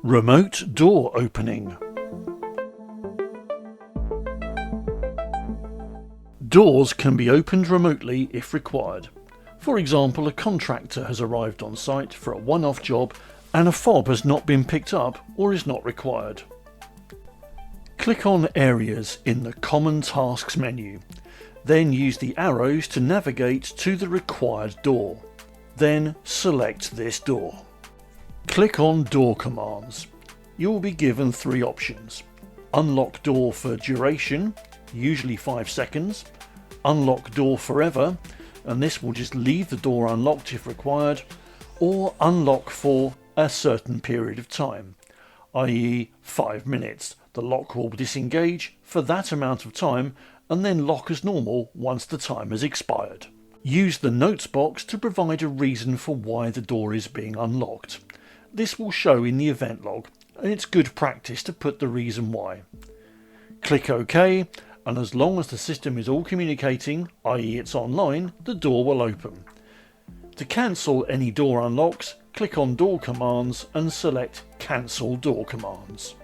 Remote door opening. Doors can be opened remotely if required. For example, a contractor has arrived on site for a one-off job and a fob has not been picked up or is not required. Click on Areas in the Common Tasks menu. Then use the arrows to navigate to the required door. Then select this door. Click on Door Commands. You will be given three options. Unlock door for duration, usually 5 seconds. Unlock door forever, and this will just leave the door unlocked if required. Or unlock for a certain period of time, i.e. 5 minutes. The lock will disengage for that amount of time and then lock as normal once the time has expired. Use the notes box to provide a reason for why the door is being unlocked. This will show in the event log, and it's good practice to put the reason why. Click OK, and as long as the system is all communicating, i.e. it's online, the door will open. To cancel any door unlocks, click on Door Commands and select Cancel Door Commands.